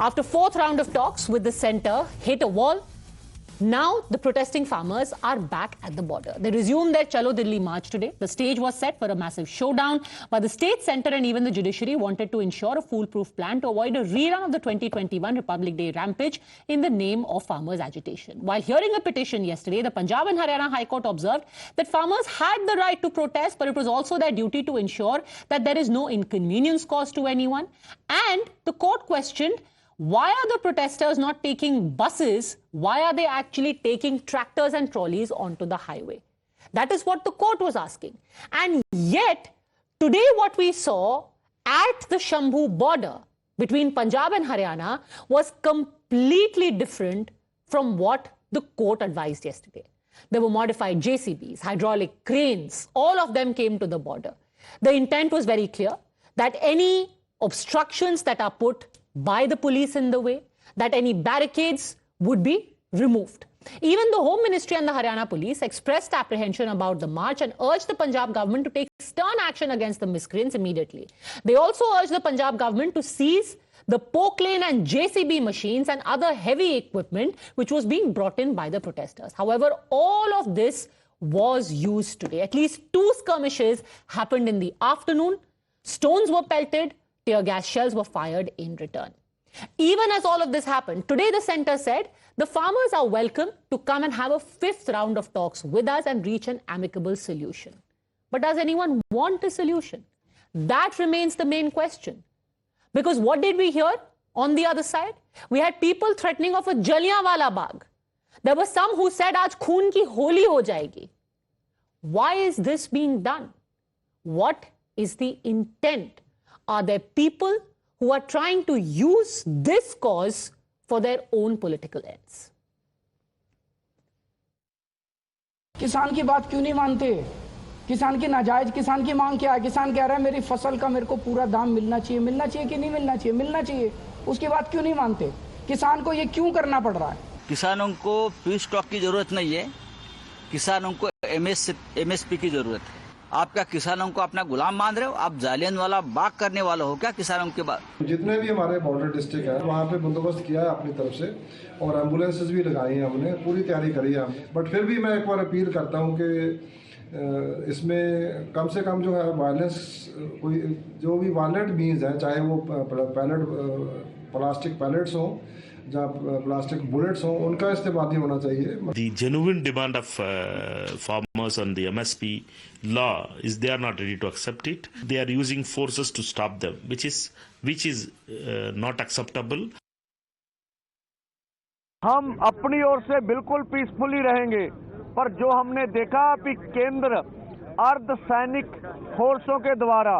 After fourth round of talks with the centre hit a wall, now the protesting farmers are back at the border. They resumed their Chalo Delhi march today. The stage was set for a massive showdown, but the state centre and even the judiciary wanted to ensure a foolproof plan to avoid a rerun of the 2021 Republic Day rampage in the name of farmers' agitation. While hearing a petition yesterday, the Punjab and Haryana High Court observed that farmers had the right to protest, but it was also their duty to ensure that there is no inconvenience caused to anyone. And the court questioned, why are the protesters not taking buses? Why are they actually taking tractors and trolleys onto the highway? That is what the court was asking. And yet, today what we saw at the Shambhu border between Punjab and Haryana was completely different from what the court advised yesterday. There were modified JCBs, hydraulic cranes, all of them came to the border. The intent was very clear that any obstructions that are put by the police in the way, that any barricades would be removed. Even the Home Ministry and the Haryana police expressed apprehension about the march and urged the Punjab government to take stern action against the miscreants immediately. They also urged the Punjab government to seize the poke lane and JCB machines and other heavy equipment which was being brought in by the protesters. However, all of this was used today. At least 2 skirmishes happened in the afternoon. Stones were pelted. Tear gas shells were fired in return. Even as all of this happened, today the centre said the farmers are welcome to come and have a 5th round of talks with us and reach an amicable solution. But does anyone want a solution? That remains the main question. Because what did we hear on the other side? We had people threatening of a Jallianwala Bagh. There were some who said, "Aaj khoon ki holi ho jayegi." Why is this being done? What is the intent? Are there people who are trying to use this cause for their own political ends? किसान की बात क्यों नहीं मानते? किसान की नाजायज किसान की मांग क्या है? किसान कह रहा है मेरी फसल का मेरे को पूरा दाम मिलना चाहिए कि नहीं मिलना चाहिए? मिलना चाहिए। उसकी बात क्यों नहीं मानते? किसान को ये क्यों करना पड़ रहा है? किसानों को फीड स्टॉक की जरूरत नहीं है, किसानों को एमएसपी की जरूरत है। आप क्या किसानों को अपना गुलाम मान रहे हो? आप जालियनवाला बाग करने वाले हो क्या किसानों के बाद? जितने भी हमारे बॉर्डर डिस्ट्रिक्ट है वहाँ पे बंदोबस्त किया है अपनी तरफ से और एम्बुलेंसेज भी लगाई हैं हमने, पूरी तैयारी करी है हमने। बट फिर भी मैं एक बार अपील करता हूँ कि इसमें कम से कम जो है वायलेंस, कोई जो भी वायलेंट मीन्स हैं, चाहे वो प्लास्टिक पैलेट्स हों जहाँ प्लास्टिक बुलेट्स हों, उनका इस्तेमाल नहीं होना चाहिए। The genuine demand of farmers on the MSP law is they are not ready to accept it. They are using forces to stop them, which is not acceptable. हम अपनी ओर से बिल्कुल पीसफुली रहेंगे, पर जो हमने देखा कि केंद्र अर्धसैनिक फोर्सों के द्वारा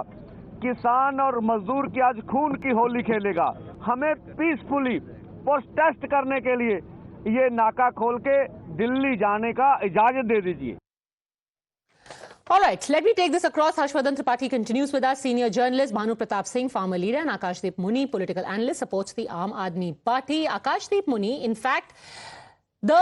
किसान और मजदूर की आज खून की होली खेलेगा। हमें पीसफुली प्रोटेस्ट करने के लिए ये नाका खोल के दिल्ली जाने का इजाजत दे दीजिए। All right, let me take this across. Harshvardhan Tripathi continues with us. Senior journalist Bhanu Pratap Singh, farmer leader, and Akashdeep Muni, political analyst, supports the Aam Aadmi Party. Akashdeep Muni, in fact, the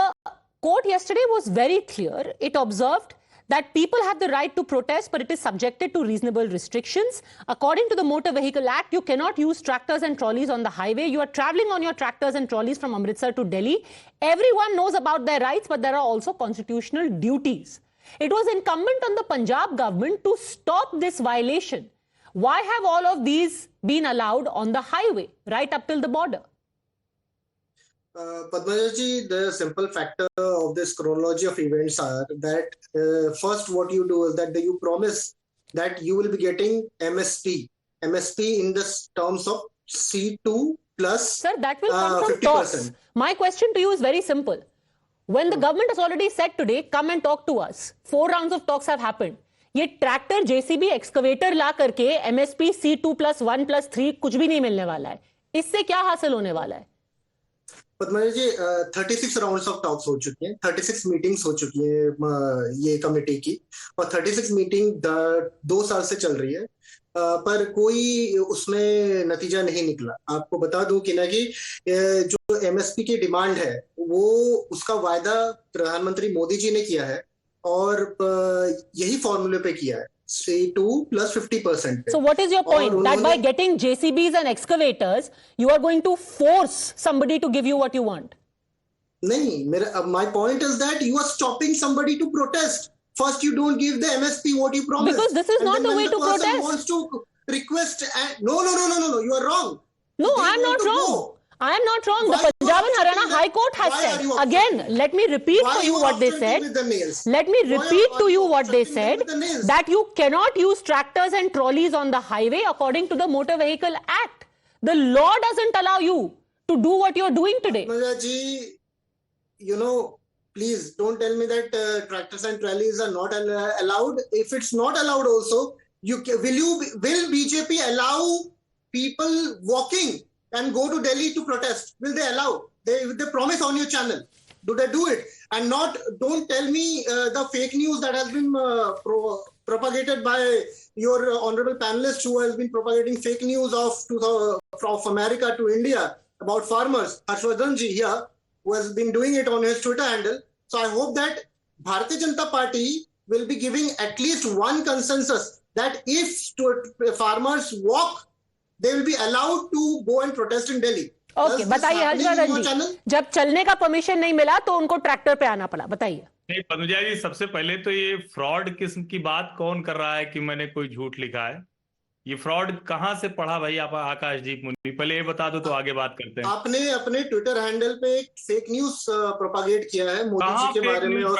court yesterday was very clear. It observed that people have the right to protest, but it is subjected to reasonable restrictions. According to the Motor Vehicle Act, you cannot use tractors and trolleys on the highway. You are traveling on your tractors and trolleys from Amritsar to Delhi. Everyone knows about their rights, but there are also constitutional duties. It was incumbent on the Punjab government to stop this violation. Why have all of these been allowed on the highway, right up till the border? Padmaji, the simple factor of this chronology of events are that first what you do is that you promise that you will be getting MSP in the terms of C2 plus Sir, that will come from 50%. talks. My question to you is very simple. When the government has already said today, come and talk to us. 4 rounds of talks have happened. ये tractor JCB excavator ला करके MSP C2+1+3 कुछ भी नहीं मिलने वाला है। इससे क्या हासिल होने वाला है? पद्मजा जी, 36 राउंड्स ऑफ टॉक्स हो चुकी हैं, 36 मीटिंग्स हो चुकी हैं ये कमेटी की, और 36 मीटिंग 2 साल से चल रही है, पर कोई उसमें नतीजा नहीं निकला। आपको बता दूं कि ना कि जो एमएसपी की डिमांड है वो उसका वायदा प्रधानमंत्री मोदी जी ने किया है और यही फॉर्मूले पे किया है। C2 plus 50%. So what is your point? That by getting JCBs and excavators, you are going to force somebody to give you what you want? नहीं, my point is that you are stopping somebody to protest. First, you don't give the MSP what you promised. Because this is not the way to protest. When the person wants to request, no, you are wrong. No, I am not wrong. I am not wrong. The Punjab and Haryana High Court has said. Again, let me repeat to you what they said. Let me repeat to you what they said. That you cannot use tractors and trolleys on the highway according to the Motor Vehicle Act. The law doesn't allow you to do what you're doing today. Ji, please don't tell me that tractors and trolleys are not allowed. If it's not allowed also, will BJP allow people walking and go to Delhi to protest? Will they allow? They promise on your channel. Do they do it? And don't tell me the fake news that has been propagated by your honorable panelist who has been propagating fake news from America to India about farmers. Harshvardhan ji here, who has been doing it on his Twitter handle. So I hope that Bharatiya Janata Party will be giving at least one consensus that if farmers walk, they will be allowed to go and protest in Delhi. Okay, बताइए हर्षवर्धन जी, जब चलने का permission नहीं मिला तो उनको tractor पे आना पड़ा, बताइए। नहीं पद्मजा जी, सबसे पहले तो ये फ्रॉड किस्म की बात कौन कर रहा है कि मैंने कोई झूठ लिखा है? ये फ्रॉड कहाँ से पढ़ा भाई आप आकाशदीप मुनि? पहले ये बता दो तो आगे बात करते हैं। आपने अपने ट्विटर हैंडल पे एक फेक न्यूज प्रोपागेट किया है मोदी जी के बारे में और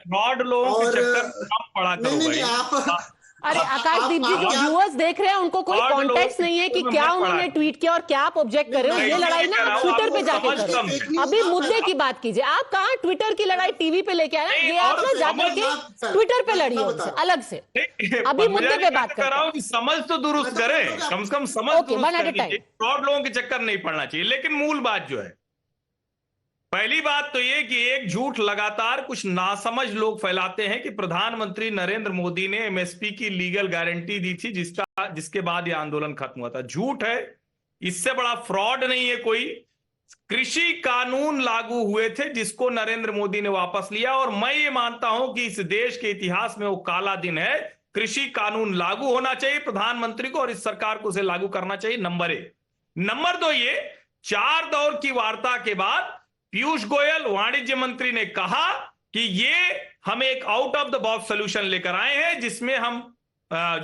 फ्रॉड लोगों के चक्कर कम पढ़ा करो भाई। आप अरे आकाशदीप जी, जो व्यूअर्स देख रहे हैं उनको कोई कॉन्टेक्स्ट नहीं है कि क्या उन्होंने ट्वीट किया और क्या आप ऑब्जेक्ट कर रहे हो। ये लड़ाई ना आप ट्विटर पे जाके करो। अभी मुद्दे की बात कीजिए। आप कहाँ ट्विटर की लड़ाई टीवी पे लेके आए? ये आप ना जाकर के ट्विटर पे लड़िए उनसे अलग से। अभी मुद्दे पे बात कर रहा हूँ। समझ तो दुरुस्त करे, कम से कम समझ फ्रॉड लोगों के चक्कर नहीं पड़ना चाहिए। लेकिन मूल बात जो है, पहली बात तो ये कि एक झूठ लगातार कुछ नासमझ लोग फैलाते हैं कि प्रधानमंत्री नरेंद्र मोदी ने एमएसपी की लीगल गारंटी दी थी जिसके बाद ये आंदोलन खत्म हुआ था। झूठ है, इससे बड़ा फ्रॉड नहीं है कोई। कृषि कानून लागू हुए थे जिसको नरेंद्र मोदी ने वापस लिया, और मैं ये मानता हूं कि इस देश के इतिहास में वो काला दिन है। कृषि कानून लागू होना चाहिए प्रधानमंत्री को और इस सरकार को उसे लागू करना चाहिए, नंबर 1। नंबर 2, ये 4 दौर की वार्ता के बाद पीयूष गोयल वाणिज्य मंत्री ने कहा कि ये हम एक out of the box solution लेकर आए हैं जिसमें हम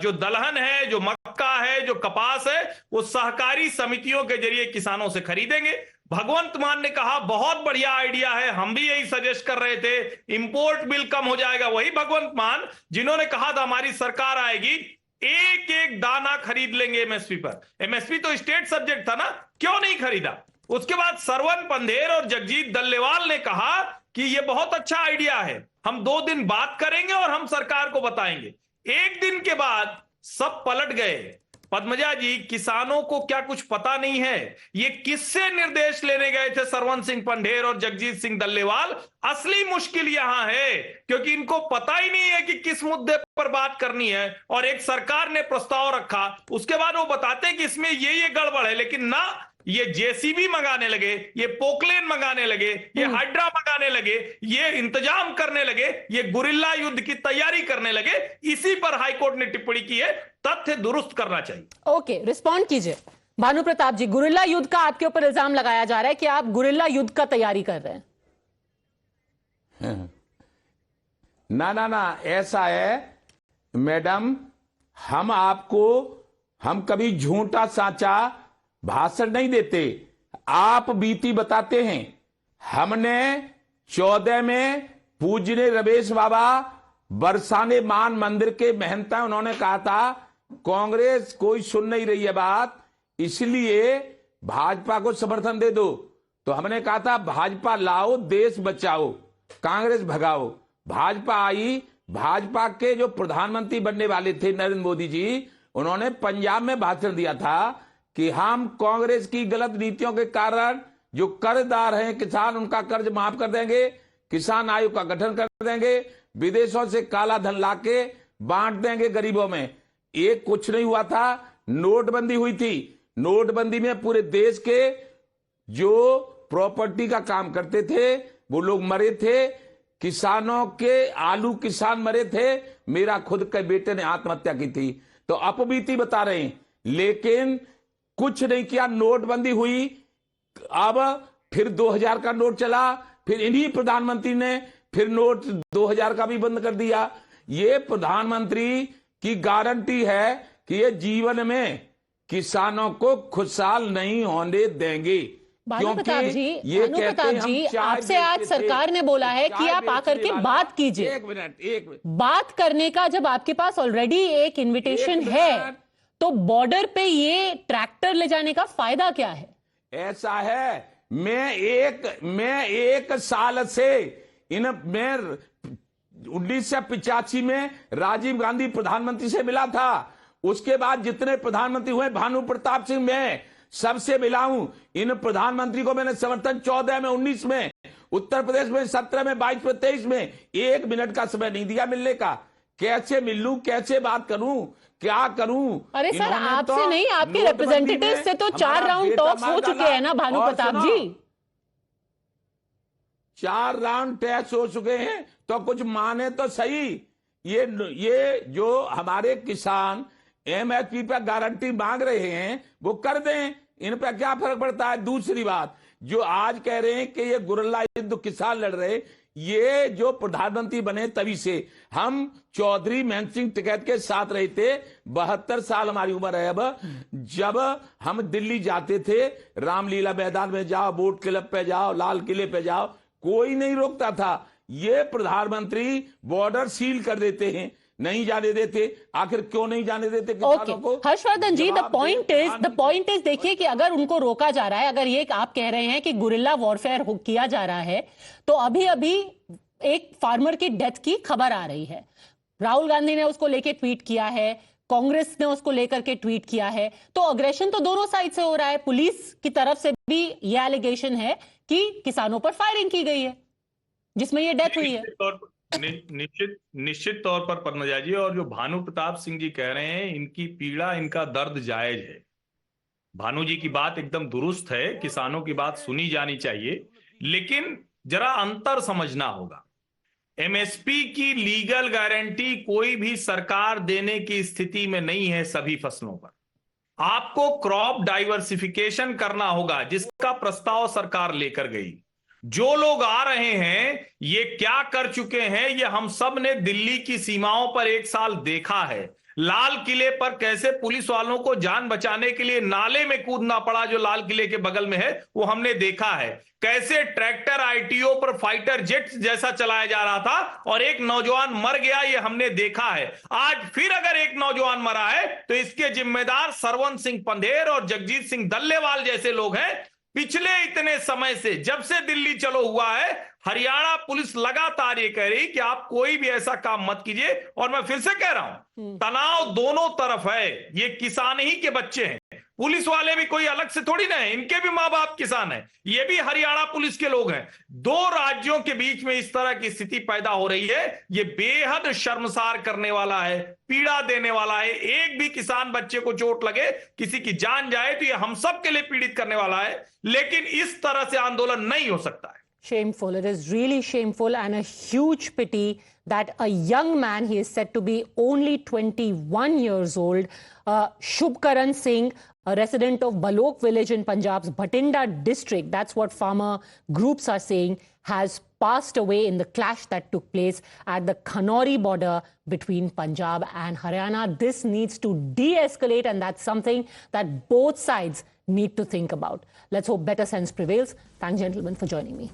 जो दलहन है, जो मक्का है, जो कपास है, वो सहकारी समितियों के जरिए किसानों से खरीदेंगे। भगवंत मान ने कहा बहुत बढ़िया आइडिया है, हम भी यही सजेस्ट कर रहे थे, इंपोर्ट बिल कम हो जाएगा। वही भगवंत मान जिन्होंने कहा था हमारी सरकार आएगी, एक एक दाना खरीद लेंगे एमएसपी पर। एमएसपी तो स्टेट सब्जेक्ट था ना, क्यों नहीं खरीदा? उसके बाद सरवन पंधेर और जगजीत दल्लेवाल ने कहा कि यह बहुत अच्छा आइडिया है, हम 2 दिन बात करेंगे और हम सरकार को बताएंगे। 1 दिन के बाद सब पलट गए। पद्मजा जी, किसानों को क्या कुछ पता नहीं है? ये किससे निर्देश लेने गए थे सरवन सिंह पंधेर और जगजीत सिंह दल्लेवाल? असली मुश्किल यहां है क्योंकि इनको पता ही नहीं है कि किस मुद्दे पर बात करनी है। और एक सरकार ने प्रस्ताव रखा, उसके बाद वो बताते हैं कि इसमें ये गड़बड़ है, लेकिन ना, ये जेसीबी मंगाने लगे, ये पोकलेन मंगाने लगे, ये हाइड्रा मंगाने लगे, ये इंतजाम करने लगे, ये गुरिल्ला युद्ध की तैयारी करने लगे। इसी पर हाईकोर्ट ने टिप्पणी की है, तथ्य दुरुस्त करना चाहिए। ओके, रिस्पॉन्ड कीजिए भानु प्रताप जी। गुरिल्ला युद्ध का आपके ऊपर इल्जाम लगाया जा रहा है कि आप गुरिल्ला युद्ध का तैयारी कर रहे हैं। ना, ऐसा है मैडम, हम कभी झूठा साचा भाषण नहीं देते, आप बीती बताते हैं। हमने 14 में पूजने रमेश बाबा बरसाने मान मंदिर के महंत हैं, उन्होंने कहा था कांग्रेस कोई सुन नहीं रही है बात, इसलिए भाजपा को समर्थन दे दो। तो हमने कहा था भाजपा लाओ, देश बचाओ, कांग्रेस भगाओ। भाजपा आई, भाजपा के जो प्रधानमंत्री बनने वाले थे नरेंद्र मोदी जी, उन्होंने पंजाब में भाषण दिया था कि हम कांग्रेस की गलत नीतियों के कारण जो कर्जदार हैं किसान, उनका कर्ज माफ कर देंगे, किसान आयोग का गठन कर देंगे, विदेशों से काला धन लाके बांट देंगे गरीबों में। ये कुछ नहीं हुआ था। नोटबंदी हुई थी, नोटबंदी में पूरे देश के जो प्रॉपर्टी का काम करते थे वो लोग मरे थे। किसानों के आलू किसान मरे थे, मेरा खुद के बेटे ने आत्महत्या की थी। तो अपबीती बता रहे हैं, लेकिन कुछ नहीं किया। नोटबंदी हुई, अब फिर 2000 का नोट चला, फिर इन्हीं प्रधानमंत्री ने फिर नोट 2000 का भी बंद कर दिया। ये प्रधानमंत्री की गारंटी है कि ये जीवन में किसानों को खुशहाल नहीं होने देंगे। भानु प्रताप जी, आपसे आज सरकार ने बोला है कि आप आकर के बात कीजिए। एक मिनट। बात करने का जब आपके पास ऑलरेडी एक इनविटेशन है, तो बॉर्डर पे ये ट्रैक्टर ले जाने का फायदा क्या है? ऐसा है, मैं एक साल से मैं 1985 में राजीव गांधी प्रधानमंत्री से मिला था। उसके बाद जितने प्रधानमंत्री हुए, भानु प्रताप सिंह मैं सबसे मिला हूं। इन प्रधानमंत्री को मैंने समर्थन 14 में, 19 में, उत्तर प्रदेश में 17 में, 22 में, 23 में 1 मिनट का समय नहीं दिया मिलने का। कैसे मिल लूं, कैसे बात करूं, क्या करूं? अरे सर, आपसे नहीं, आपके रिप्रेजेंटेटिव से तो 4 राउंड टॉक्स हो चुके हैं ना भानु प्रताप जी। 4 राउंड टेस्ट हो चुके हैं, तो कुछ माने तो सही। ये जो हमारे किसान एमएसपी पर गारंटी मांग रहे हैं, वो कर दें, इन पर क्या फर्क पड़ता है। दूसरी बात, जो आज कह रहे हैं कि ये गुरिल्ला युद्ध किसान लड़ रहे, ये जो प्रधानमंत्री बने तभी से हम चौधरी महेंद्र सिंह टिकैत के साथ रहे थे। 72 साल हमारी उम्र है अब। जब हम दिल्ली जाते थे, रामलीला मैदान में जाओ, बोट क्लब पे जाओ, लाल किले पे जाओ, कोई नहीं रोकता था। ये प्रधानमंत्री बॉर्डर सील कर देते हैं, नहीं जाने देते। आखिर क्यों नहीं जाने देते किसानों को? हर्षवर्धन जी, द पॉइंट इज देखिए कि अगर उनको रोका जा रहा है, अगर ये आप कह रहे हैं कि गुरिल्ला वॉरफेयर किया जा रहा है, तो अभी अभी एक फार्मर की डेथ की खबर आ रही है। राहुल गांधी ने उसको लेके ट्वीट किया है, कांग्रेस ने उसको लेकर के ट्वीट किया है। तो अग्रेशन तो दोनों साइड से हो रहा है। पुलिस की तरफ से भी ये एलिगेशन है कि किसानों पर फायरिंग की गई है, जिसमें ये डेथ हुई है। निश्चित तौर पर पद्मजा जी, और जो भानु प्रताप सिंह जी कह रहे हैं, इनकी पीड़ा, इनका दर्द जायज है। भानु जी की बात एकदम दुरुस्त है, किसानों की बात सुनी जानी चाहिए, लेकिन जरा अंतर समझना होगा। एमएसपी की लीगल गारंटी कोई भी सरकार देने की स्थिति में नहीं है सभी फसलों पर। आपको क्रॉप डाइवर्सिफिकेशन करना होगा, जिसका प्रस्ताव सरकार लेकर गई। जो लोग आ रहे हैं, ये क्या कर चुके हैं, ये हम सब ने दिल्ली की सीमाओं पर 1 साल देखा है। लाल किले पर कैसे पुलिस वालों को जान बचाने के लिए नाले में कूदना पड़ा, जो लाल किले के बगल में है, वो हमने देखा है। कैसे ट्रैक्टर आईटीओ पर फाइटर जेट जैसा चलाया जा रहा था और एक नौजवान मर गया, ये हमने देखा है। आज फिर अगर एक नौजवान मरा है, तो इसके जिम्मेदार सरवन सिंह पंधेर और जगजीत सिंह दल्लेवाल जैसे लोग हैं। पिछले इतने समय से, जब से दिल्ली चलो हुआ है, हरियाणा पुलिस लगातार ये कह रही कि आप कोई भी ऐसा काम मत कीजिए। और मैं फिर से कह रहा हूं, तनाव दोनों तरफ है। ये किसान ही के बच्चे हैं, पुलिस वाले भी कोई अलग से थोड़ी ना है, इनके भी मां बाप किसान हैं, ये भी हरियाणा पुलिस के लोग हैं। 2 राज्यों के बीच में इस तरह की स्थिति पैदा हो रही है, ये बेहद शर्मसार करने वाला है, पीड़ा देने वाला है। एक भी किसान बच्चे को चोट लगे, किसी की जान जाए, तो ये हम सब के लिए पीड़ित करने वाला है। लेकिन इस तरह से आंदोलन नहीं हो सकता है। Shameful. It is really shameful and a huge pity that a young man, he is said to be only 21 years old, Shubkaran Singh, a resident of Balok village in Punjab's Bhatinda district, that's what farmer groups are saying, has passed away in the clash that took place at the Khanori border between Punjab and Haryana. This needs to de-escalate, and that's something that both sides need to think about. Let's hope better sense prevails. Thanks, gentlemen, for joining me.